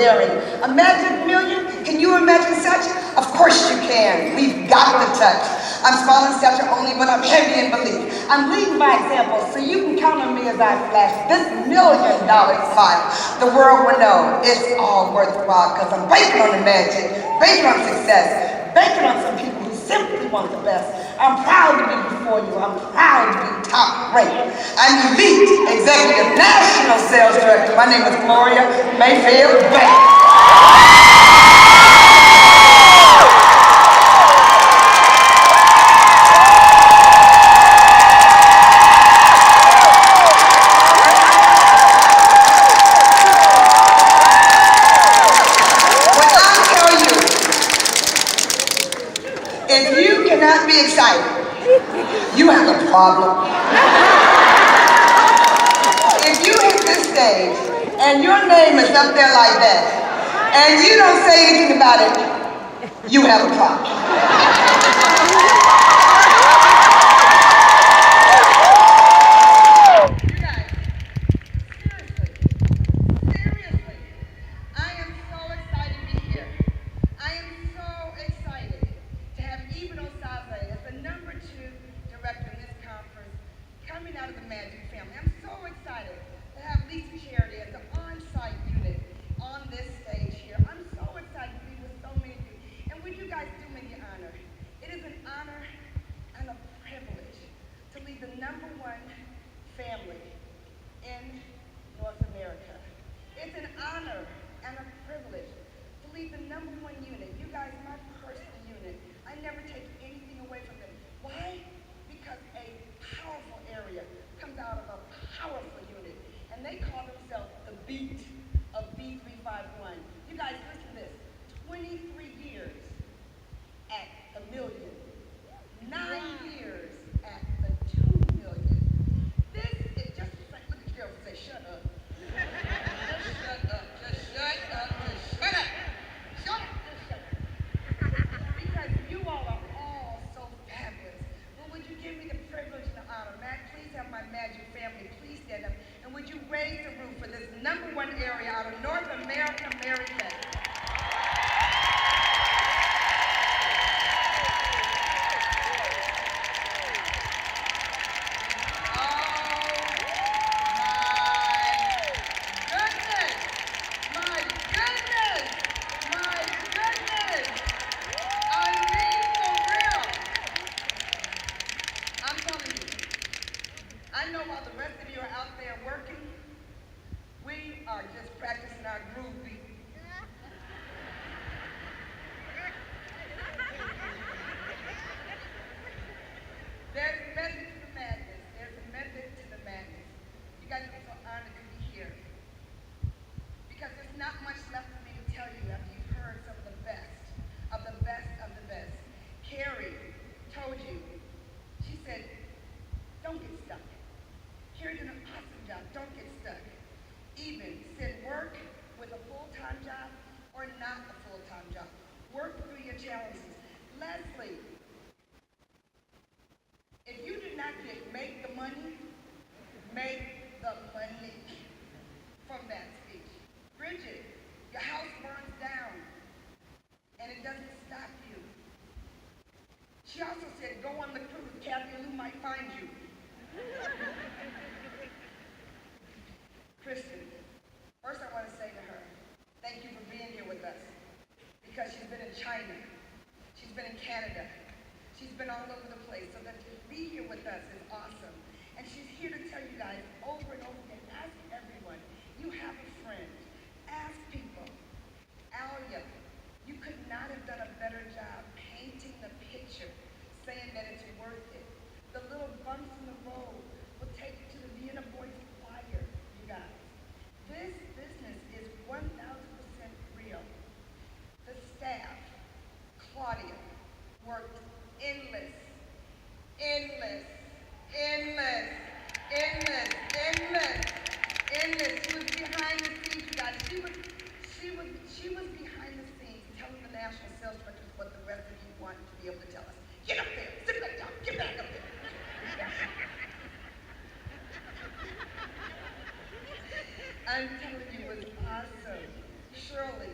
daring. A magic million? Can you imagine such? Of course you can. We've got the touch. I'm small in stature only, but I'm heavy in belief. I'm leading by example, so you can count on me as I flash this $1 million smile. The world will know it's all worthwhile, because I'm banking on the magic, banking on success, banking on some people who simply want the best. I'm proud to be before you. I'm proud to be top ranked. I'm elite executive national sales director. My name is Gloria Mayfield. If you cannot be excited, you have a problem. If you hit this stage and your name is up there like that and you don't say anything about it, you have a problem. I'm telling you, it was awesome. Shirley,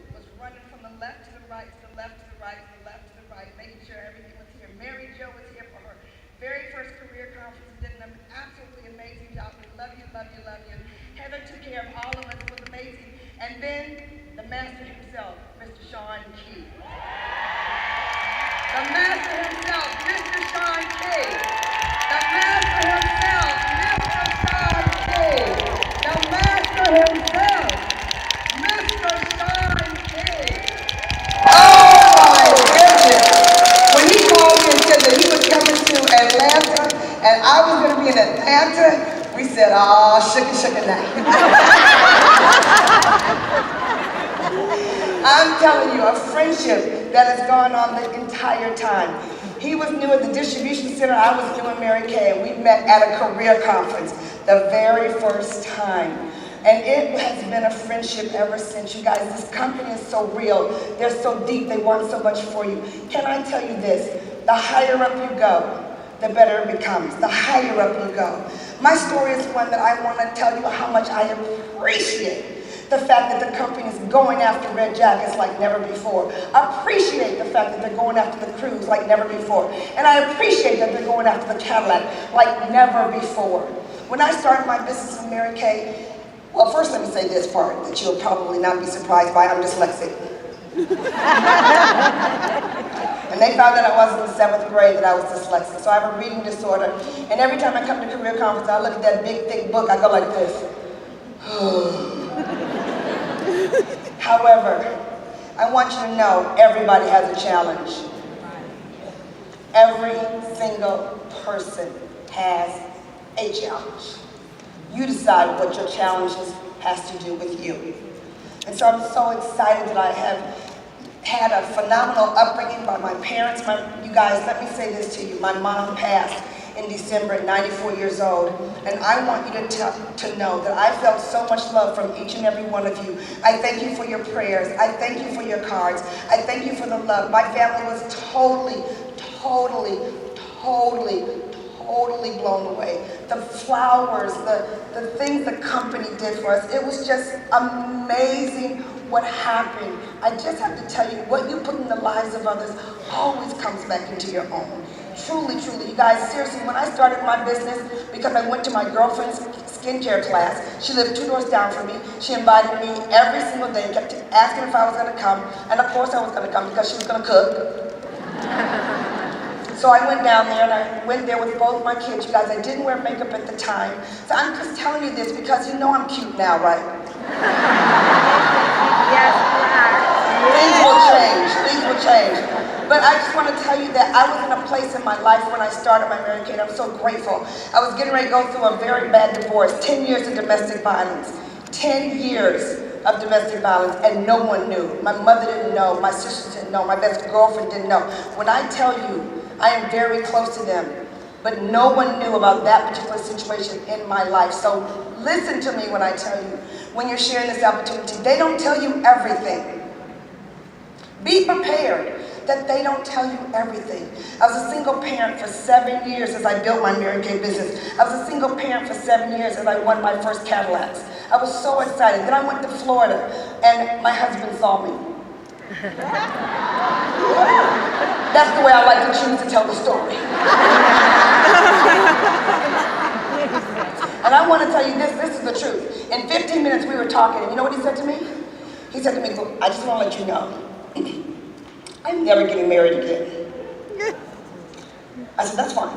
love you, love you. Heather took care of all of us. It was amazing. And then the master himself, Mr. Sean Key. The master himself, Mr. Sean Key. The master himself, Mr. Sean Key. The master himself, Mr. Sean Key. Oh my goodness. When he called me and said that he was coming to Atlanta and I was going to be in Atlanta, we said, oh, sugar now. I'm telling you, a friendship that has gone on the entire time. He was new at the distribution center, I was new in Mary Kay, and we met at a career conference the very first time. And it has been a friendship ever since. You guys, this company is so real. They're so deep, they want so much for you. Can I tell you this? The higher up you go, the better it becomes. The higher up you go. My story is one that I want to tell you how much I appreciate the fact that the company is going after red jackets like never before. Appreciate the fact that they're going after the crews like never before. And I appreciate that they're going after the Cadillac like never before. When I started my business in Mary Kay, well, first let me say this part that you'll probably not be surprised by. I'm dyslexic. And they found out I was in the 7th grade that I was dyslexic. So I have a reading disorder. And every time I come to career conference, I look at that big, thick book, I go like this. However, I want you to know everybody has a challenge. Every single person has a challenge. You decide what your challenges has to do with you. And so I'm so excited that I have had a phenomenal upbringing by my parents. You guys, let me say this to you. My mom passed in December at 94 years old. And I want you to know that I felt so much love from each and every one of you. I thank you for your prayers. I thank you for your cards. I thank you for the love. My family was totally blown away. The flowers, the things the company did for us, it was just amazing what happened. I just have to tell you, what you put in the lives of others always comes back into your own. Truly, you guys, seriously, when I started my business, because I went to my girlfriend's skincare class, she lived 2 doors down from me, she invited me every single day, kept asking if I was going to come, and of course I was going to come because she was going to cook. So I went down there, and I went there with both my kids. You guys, I didn't wear makeup at the time, so I'm just telling you this because you know I'm cute now, right? Yes, Things will change. But I just want to tell you that I was in a place in my life when I started my Mary Kay. I'm so grateful. I was getting ready to go through a very bad divorce, 10 years of domestic violence. 10 years of domestic violence, and no one knew. My mother didn't know, my sisters didn't know, my best girlfriend didn't know. When I tell you, I am very close to them, but no one knew about that particular situation in my life. So listen to me when I tell you, when you're sharing this opportunity, they don't tell you everything. Be prepared that they don't tell you everything. I was a single parent for 7 years as I built my Mary Kay business. I was a single parent for 7 years as I won my first Cadillacs. I was so excited. Then I went to Florida and my husband saw me. That's the way I like to choose to tell the story. And I want to tell you this is the truth. In 15 minutes we were talking, and you know what he said to me? He said to me, I just want to let you know, I'm never getting married again. I said, that's fine.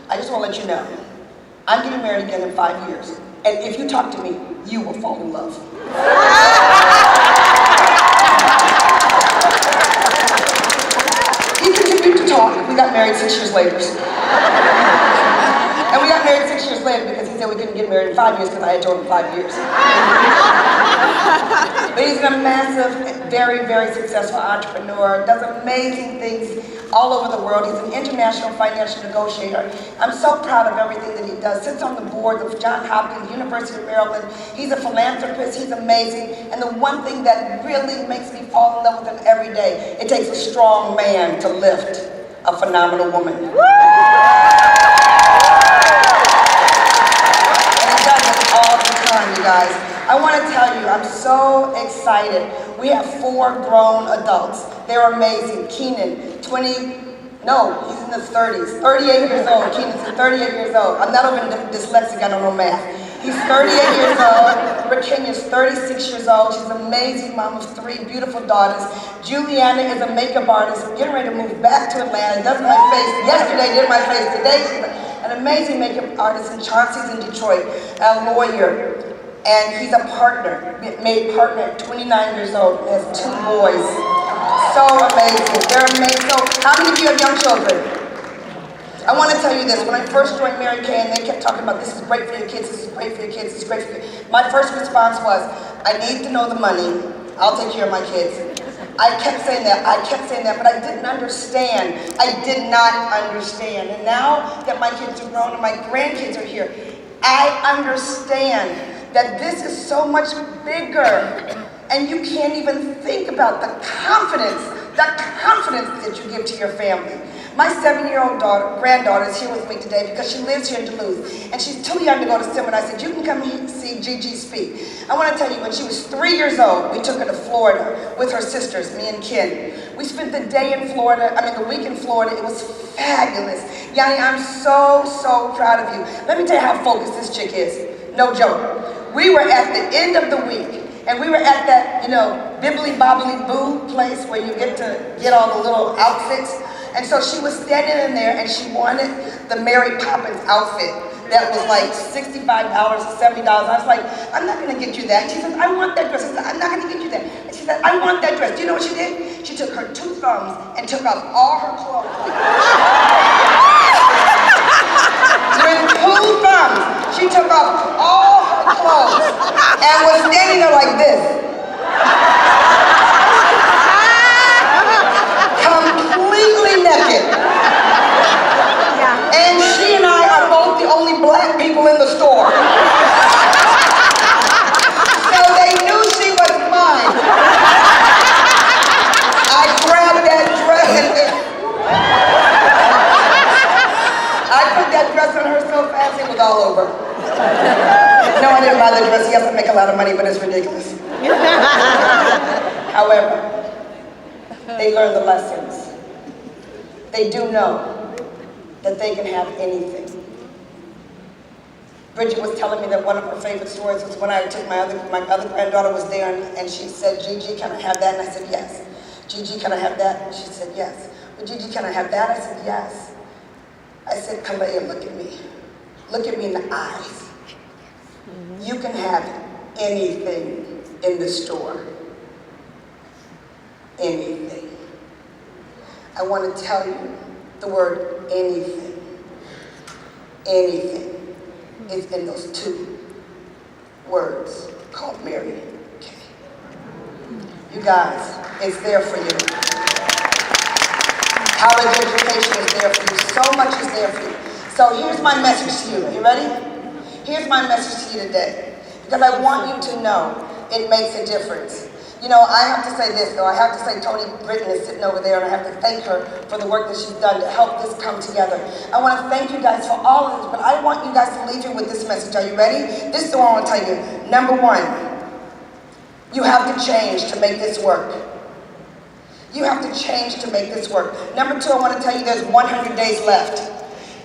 I just want to let you know, I'm getting married again in 5 years. And if you talk to me, you will fall in love. He continued to talk. We got married 6 years later. And we got married 6 years later because he said we couldn't get married in 5 years because I had told him 5 years. But he's a massive, very, very successful entrepreneur, does amazing things all over the world. He's an international financial negotiator. I'm so proud of everything that he does. Sits on the board of Johns Hopkins, University of Maryland. He's a philanthropist. He's amazing. And the one thing that really makes me fall in love with him every day, it takes a strong man to lift a phenomenal woman. And he does it all the time, you guys. I want to tell you, I'm so excited. We have 4 grown adults. They're amazing. Keenan, he's in his 30s, 38 years old. Keenan's 38 years old. I'm not even dyslexic, I don't know math. He's 38 years old. Virginia's 36 years old. She's an amazing mom of 3 beautiful daughters. Juliana is a makeup artist, getting ready to move back to Atlanta. Does my face yesterday, did my face today. She's an amazing makeup artist, and Chauncey's in Detroit, a lawyer. And he's a partner, made partner at 29 years old, and has 2 boys. So amazing. They're amazing. So how many of you have young children? I want to tell you this. When I first joined Mary Kay, and they kept talking about this is great for your kids, this is great for your kids, this is great for you. My first response was, I need to know the money. I'll take care of my kids. I kept saying that, but I didn't understand. I did not understand. And now that my kids are grown and my grandkids are here, I understand that this is so much bigger. And you can't even think about the confidence that you give to your family. My 7-year-old granddaughter is here with me today because she lives here in Duluth, and she's too young to go to seminar. I said, you can come see Gigi speak. I want to tell you, when she was 3 years old, we took her to Florida with her sisters, me and Ken. We spent the week in Florida. It was fabulous. Yanni, I'm so, so proud of you. Let me tell you how focused this chick is. No joke. We were at the end of the week, and we were at that, bibbly bobbly boo place where you get to get all the little outfits. And so she was standing in there, and she wanted the Mary Poppins outfit that was like $65 or $70. I was like, I'm not going to get you that. She says, I want that dress. I said, I'm not going to get you that. And she said, I want that dress. Do you know what she did? She took her 2 thumbs and took off all her clothes. With 2 thumbs, she took off all her clothes and was standing there like this. Completely naked. And she and I are both the only black people in the store. So they knew she was mine. I grabbed that dress and I put that dress on her so fast it was all over. No, I didn't buy the dress. You have to make a lot of money, but it's ridiculous. However, they learn the lessons. They do know that they can have anything. Bridget was telling me that one of her favorite stories was when I took my other granddaughter was there, and she said, Gigi, can I have that? And I said, yes. Gigi, can I have that? And she said, yes. Well, Gigi, can I have that? I said, yes. I said, Kalea, look at me. Look at me in the eyes. You can have anything in the store. Anything. I want to tell you the word anything. Anything is in those 2 words called Mary Kay. You guys, it's there for you. College education is there for you. So much is there for you. So here's my message to you. Are you ready? Here's my message to you today. Because I want you to know it makes a difference. I have to say this, though. I have to say Tony Britton is sitting over there, and I have to thank her for the work that she's done to help this come together. I want to thank you guys for all of this, but I want you guys to leave here with this message. Are you ready? This is the one I want to tell you. Number 1, you have to change to make this work. You have to change to make this work. Number 2, I want to tell you there's 100 days left.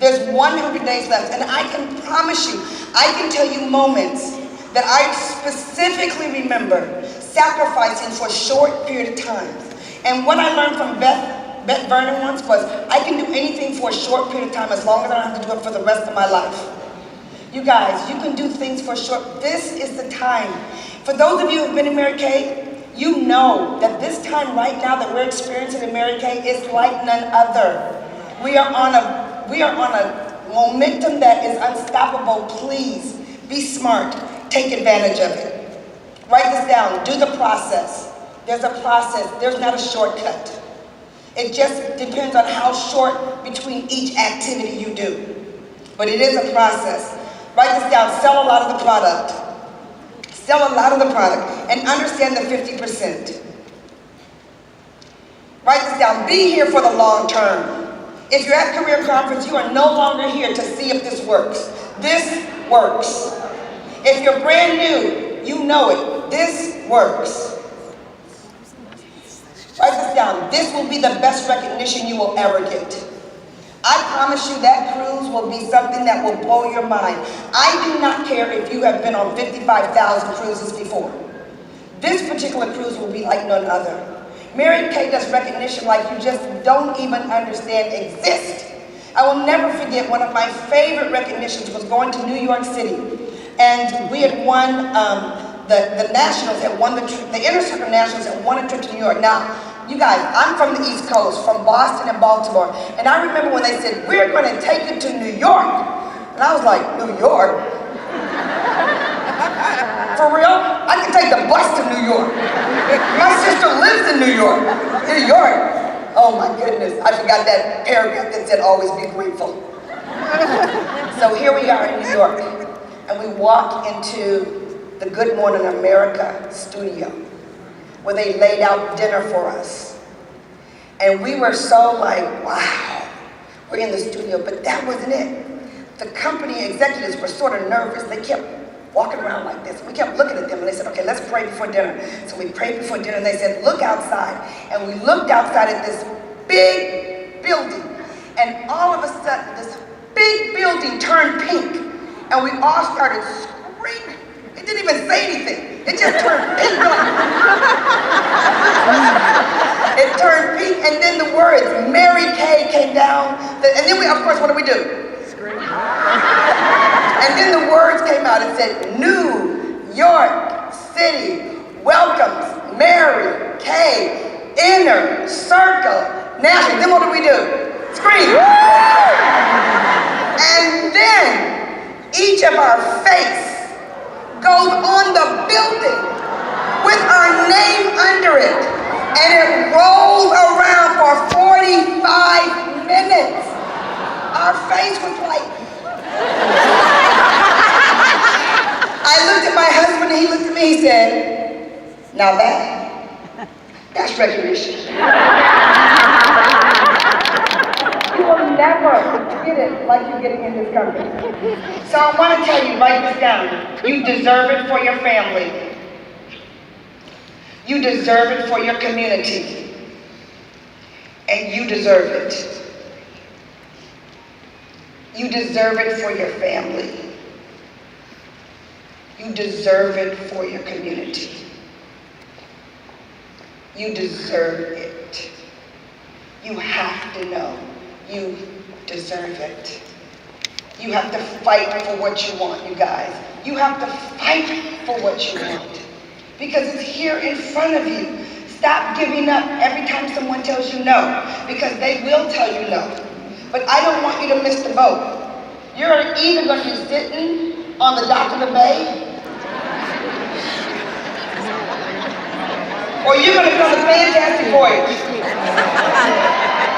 There's 100 days left, and I can promise you, I can tell you moments that I specifically remember sacrificing for a short period of time. And what I learned from Beth Vernon once was, I can do anything for a short period of time as long as I don't have to do it for the rest of my life. You guys, you can do things for a short, this is the time. For those of you who've been in Mary Kay, you know that this time right now that we're experiencing in Mary Kay is like none other. We are on a momentum that is unstoppable. Please be smart. Take advantage of it. Write this down. Do the process. There's a process. There's not a shortcut. It just depends on how short between each activity you do. But it is a process. Write this down. Sell a lot of the product. Sell a lot of the product. And understand the 50%. Write this down. Be here for the long term. If you're at Career Conference, you are no longer here to see if this works. This works. If you're brand new, you know it. This works. Write this down. This will be the best recognition you will ever get. I promise you that cruise will be something that will blow your mind. I do not care if you have been on 55,000 cruises before. This particular cruise will be like none other. Mary Kay does recognition like you just don't even understand exist. I will never forget one of my favorite recognitions was going to New York City. And we had won, the Nationals had won the Inner Circle Nationals had won a trip to New York. Now, you guys, I'm from the East Coast, from Boston and Baltimore. And I remember when they said, we're going to take you to New York. And I was like, New York? For real? I can take the bus to New York. My sister lives in New York. New York. Oh my goodness, I forgot that paragraph that said always be grateful. So here we are in New York, and we walk into the Good Morning America studio, where they laid out dinner for us. And we were so like, wow, we're in the studio, but that wasn't it. The company executives were sort of nervous. They kept walking around like this. We kept looking at them and they said, okay, let's pray before dinner. So we prayed before dinner and they said, look outside. And we looked outside at this big building. And all of a sudden, this big building turned pink. And we all started screaming. It didn't even say anything. It just turned pink. It turned pink, and then the words Mary Kay came down. And then we, of course, what do? Scream. And then the words came out. It said, New York City welcomes Mary Kay Inner Circle National. Then what do? Scream. And then each of our face goes on the building with our name under it. And it rolls around for 45 minutes. Our face was like... I looked at my husband and he looked at me, he said, now that's recognition. You will never get it like you're getting in this company. So I want to tell you, write this down. You deserve it for your family. You deserve it for your community. And you deserve it. You deserve it for your family. You deserve it for your community. You deserve it. You have to know you deserve it. You have to fight for what you want, you guys. You have to fight for what you want. Because it's here in front of you. Stop giving up every time someone tells you no, because they will tell you no. But I don't want you to miss the boat. You're either going to be sitting on the dock of the bay, or you're going to be on a fantastic voyage.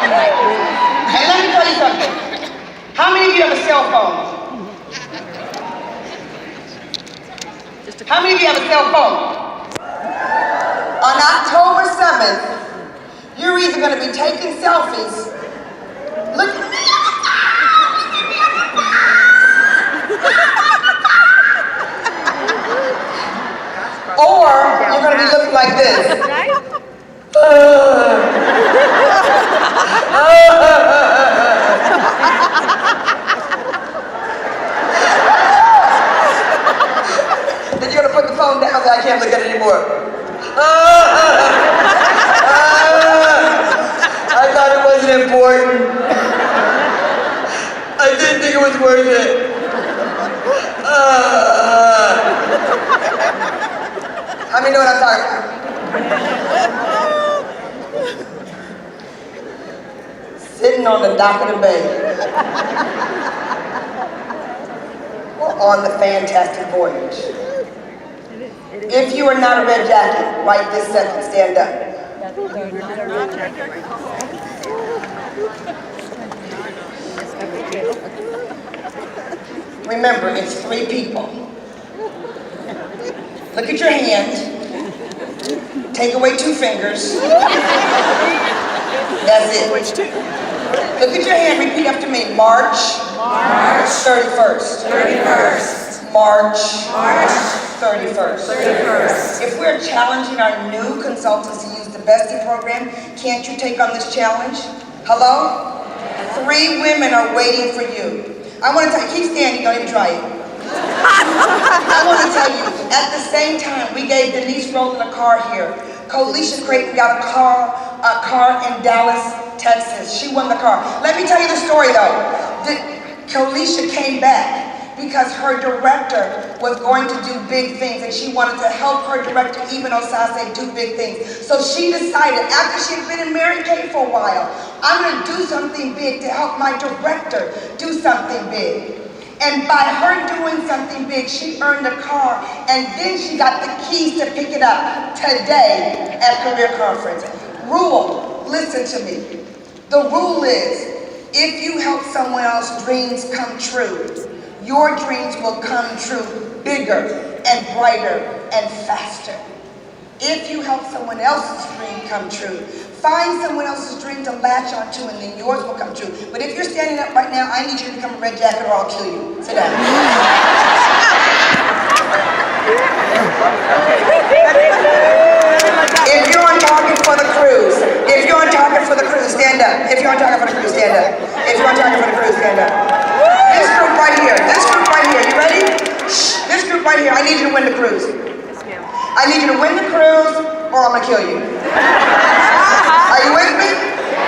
And let me tell you something. How many of you have a cell phone? How many of you have a cell phone? On October 7th, you're either going to be taking selfies, look at me on the phone, or you're going to be looking like this. Then you're going to put the phone down so I can't look at it anymore. I thought it wasn't important. I didn't think it was worth it. How many know what I'm talking about? Sitting on the dock of the bay. Or on the fantastic voyage. If you are not a red jacket, right this second, stand up. Remember, it's 3 people. Look at your hand. Take away 2 fingers. That's it. Look at your hand, repeat after me. March 31st. March 31st. If we're challenging our new consultants to use the Bestie program, can't you take on this challenge? Hello? 3 women are waiting for you. I want to tell you, keep standing, don't even try it. I want to tell you, at the same time, we gave Denise Rowland a car here. Coalition Creighton got a car in Dallas, Texas. She won the car. Let me tell you the story though. Coalition came back because her director was going to do big things and she wanted to help her director, even Osase, do big things. So she decided, after she had been in Mary Kay for a while, I'm going to do something big to help my director do something big. And by her doing something big, she earned a car, and then she got the keys to pick it up today at Career Conference. Rule, listen to me. The rule is, if you help someone else's dreams come true, your dreams will come true bigger and brighter and faster. If you help someone else's dream come true, find someone else's dream to latch onto and then yours will come true. But if you're standing up right now, I need you to become a red jacket or I'll kill you. Sit down. If you're on target for the cruise, stand up. If you're on target for the cruise, stand up. If you're on target for the cruise, stand up. This group right here, you ready? Shh, this group right here, I need you to win the cruise. I need you to win the cruise or I'm gonna kill you. Are you with me?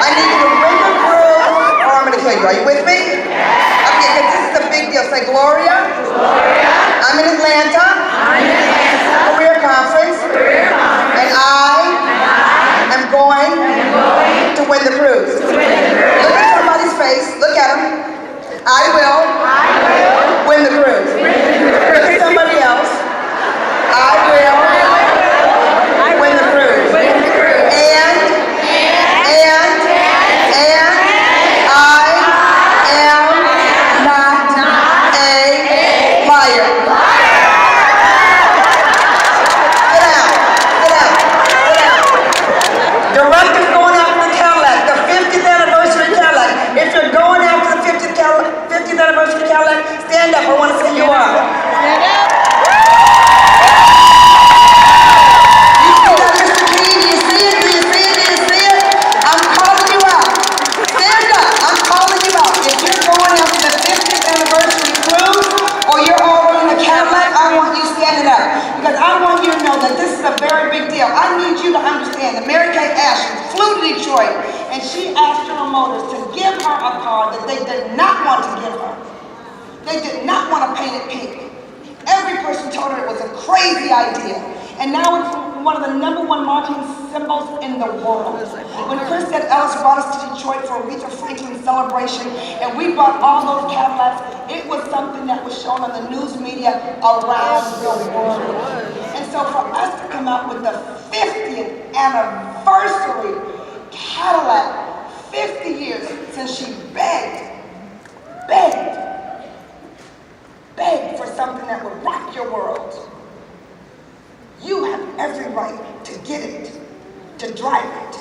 I need you to win the cruise or I'm gonna kill you. Are you with me? Okay, because this is a big deal. Say, Gloria. I'm in Atlanta. Career conference. And I am going to win the cruise. Look at somebody's face. Look at them. I will win the cruise. Look at somebody else. I will win the cruise. And I am not a liar. Director's going after the Cadillac, the 50th anniversary Cadillac. If you're going after the 50th anniversary Cadillac, stand up. I want to see you up. Stand up. Because I want you to know that this is a very big deal. I need you to understand that Mary Kay Ashley flew to Detroit and she asked General Motors to give her a car that they did not want to give her. They did not want to paint it pink. Every person told her it was a crazy idea. And now it's one of the #1 marketing symbols in the world. When Kristen Ellis brought us to Detroit for Aretha Franklin celebration, and we brought all those Cadillacs, it was something that was shown on the news media around the world. And so for us to come out with the 50th anniversary Cadillac, 50 years since she begged for something that would rock your world. You have every right to get it, to drive it,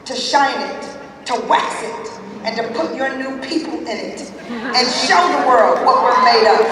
to shine it, to wax it, and to put your new people in it and show the world what we're made of.